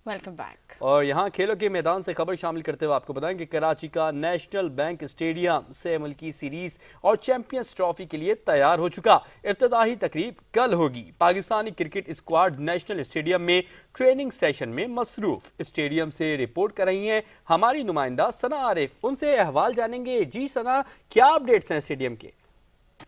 Welcome back. और यहाँ खेलों के मैदान से खबर शामिल करते हुए आपको बताएं कि कराची का नेशनल बैंक स्टेडियम से मुल्की सीरीज और चैंपियंस ट्रॉफी के लिए तैयार हो चुका। इफ्तिताही तकरीब कल होगी। Pakistani cricket squad national stadium में ट्रेनिंग सेशन में मसरूफ। स्टेडियम से रिपोर्ट कर रही हैं हमारी नुमाइंदा सना आरिफ। उनसे अहवाल जानेंगे। जी सना, क्या अपडेट्स हैं स्टेडियम के?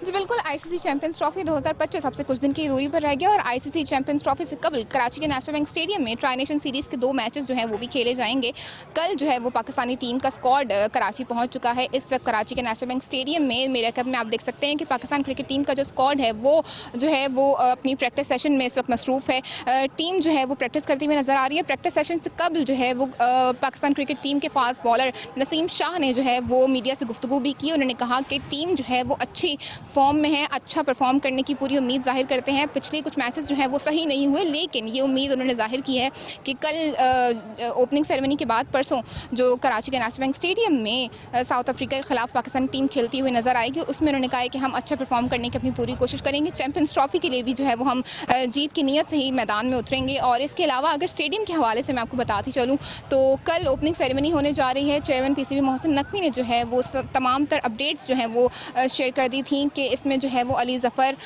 जी बिल्कुल, आईसीसी चैंपियंस ट्रॉफी 2025 अब से कुछ दिन की दूरी पर रह गया और आईसीसी चैंपियंस ट्रॉफी से कबल कराची के नेशनल बैंक स्टेडियम में ट्राई नेशन सीरीज़ के 2 मैचेस जो हैं वो भी खेले जाएंगे। कल जो है वो पाकिस्तानी टीम का स्क्वाड कराची पहुंच चुका है। इस वक्त कराची के नेशनल बैंक स्टेडियम में मेरे कब में आप देख सकते हैं कि पाकिस्तान क्रिकेट टीम का जो स्क्वाड है वो अपनी प्रैक्टिस सेशन में इस वक्त मसरूफ़ है। टीम जो है वो प्रैक्टिस करती हुई नज़र आ रही है। प्रैक्टिस सेशन से कबल जो है वो पाकिस्तान क्रिकेट टीम के फास्ट बॉलर नसीम शाह ने जो है वो मीडिया से गुफ्तगू भी की। उन्होंने कहा कि टीम जो है वो अच्छी फॉर्म में है, अच्छा परफॉर्म करने की पूरी उम्मीद जाहिर करते हैं। पिछले कुछ मैचेस जो हैं वो सही नहीं हुए, लेकिन ये उम्मीद उन्होंने जाहिर की है कि कल ओपनिंग सेरेमनी के बाद परसों जो कराची के नेशनल बैंक स्टेडियम में साउथ अफ्रीका के खिलाफ पाकिस्तान टीम खेलती हुई नज़र आएगी। उसमें उन्होंने कहा है कि हम अच्छा परफॉर्म करने की अपनी पूरी कोशिश करेंगे। चैंपियंस ट्रॉफी के लिए भी जो है वो हम जीत की नीयत से ही मैदान में उतरेंगे। और इसके अलावा अगर स्टेडियम के हवाले से मैं आपको बताती चलूँ तो कल ओपनिंग सेरेमनी होने जा रही है। चेयरमैन पीसीबी मोहसिन नकवी ने जो है वो तमाम तर अपडेट्स जो हैं वो शेयर कर दी थी कि इसमें जो है वो अली ज़फ़र,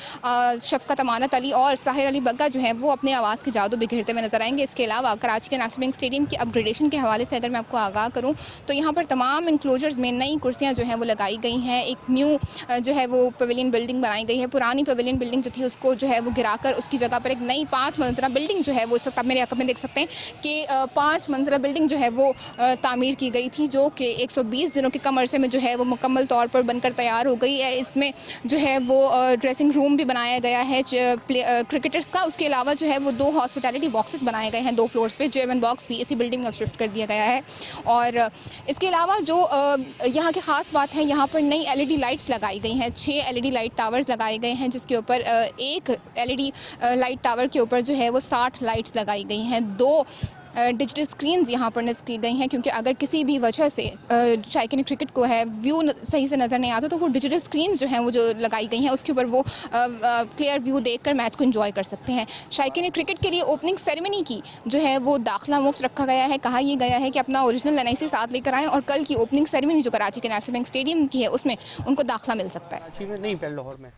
शफ़क़त अमानत अली और साहिर अली बग्गा जो है वो अपने आवाज़ के जादू बिखेरते हुए नजर आएंगे। इसके अलावा कराची के नेशनल बैंक स्टेडियम की अपग्रेडेशन के हवाले से अगर मैं आपको आगाह करूं तो यहाँ पर तमाम इंक्लोजर्स में नई कुर्सियाँ जो हैं वो लगाई गई हैं। एक न्यू जो है वो पवेलियन बिल्डिंग बनाई गई है। पुरानी पवेलियन बिल्डिंग जो थी उसको जो है वो गिराकर उसकी जगह पर एक नई 5 मंजिला बिल्डिंग जो है वो इस वक्त आप मेरे आंखों में देख सकते हैं कि 5 मंजिला बिल्डिंग जो है वो तामीर की गई थी, जो कि 120 दिनों के कम अरसे में जो है वो मुकम्मल तौर पर बनकर तैयार हो गई है। इसमें जो है वो ड्रेसिंग रूम भी बनाया गया है क्रिकेटर्स का। उसके अलावा जो है वो 2 हॉस्पिटैलिटी बॉक्सेस बनाए गए हैं 2 फ्लोर्स पे। जेवन बॉक्स भी इसी बिल्डिंग में शिफ्ट कर दिया गया है। और इसके अलावा जो यहाँ की ख़ास बात है, यहाँ पर नई एलईडी लाइट्स लगाई गई हैं। 6 एलईडी लाइट टावर्स लगाए गए हैं, जिसके ऊपर एक एलईडी लाइट टावर के ऊपर जो है वो 60 लाइट्स लगाई गई हैं। 2 डिजिटल स्क्रीन्स यहाँ पर नस्ब की गई हैं, क्योंकि अगर किसी भी वजह से शायकीन क्रिकेट को है व्यू सही से नज़र नहीं आता तो वो डिजिटल स्क्रीन्स जो हैं वो जो लगाई गई हैं उसके ऊपर वो क्लियर व्यू देखकर मैच को एंजॉय कर सकते हैं। शायकीन क्रिकेट के लिए ओपनिंग सेरेमनी की जो है वो दाखिला मुफ्त रखा गया है। कहा यह गया है कि अपना ओरिजिनल NIC साथ लेकर आएँ और कल की ओपनिंग सेरेमनी जो कराची के नेशनल बैंक स्टेडियम की है उसमें उनको दाखिला मिल सकता है। नहीं, लाहौर में।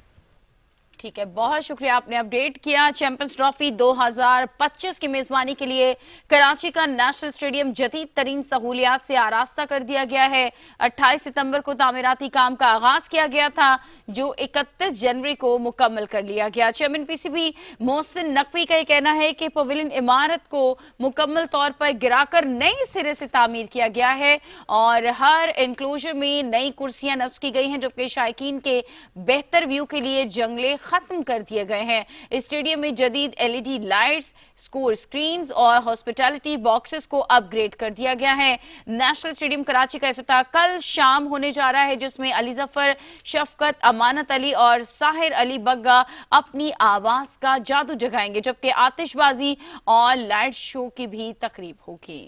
ठीक है, बहुत शुक्रिया, आपने अपडेट किया। चैंपियंस ट्रॉफी 2025 की मेजबानी के लिए कराची का नेशनल स्टेडियम जदीद तरीन सहूलियात से आरास्ता कर दिया गया है। 28 सितंबर को तामीराती काम का आगाज किया गया था, जो 31 जनवरी को मुकम्मल कर लिया गया। चेयरमैन पीसीबी मोहसिन नकवी का कहना है कि पवेलियन इमारत को मुकम्मल तौर पर गिराकर नए सिरे से तामीर किया गया है और हर इंक्लोजर में नई कुर्सियां नस्ब की गई हैं, जबकि शायकीन के बेहतर व्यू के लिए जंगले खत्म कर दिए गए हैं। स्टेडियम में जदीद LED लाइट्स, स्कोर स्क्रीन्स और हॉस्पिटैलिटी बॉक्सेस को अपग्रेड कर दिया गया है। नेशनल स्टेडियम कराची का इफ्तिताह कल शाम होने जा रहा है, जिसमें अली ज़फ़र, शफ़क़त अमानत अली और साहिर अली बग्गा अपनी आवाज का जादू जगाएंगे, जबकि आतिशबाजी और लाइट शो की भी तकरीब होगी।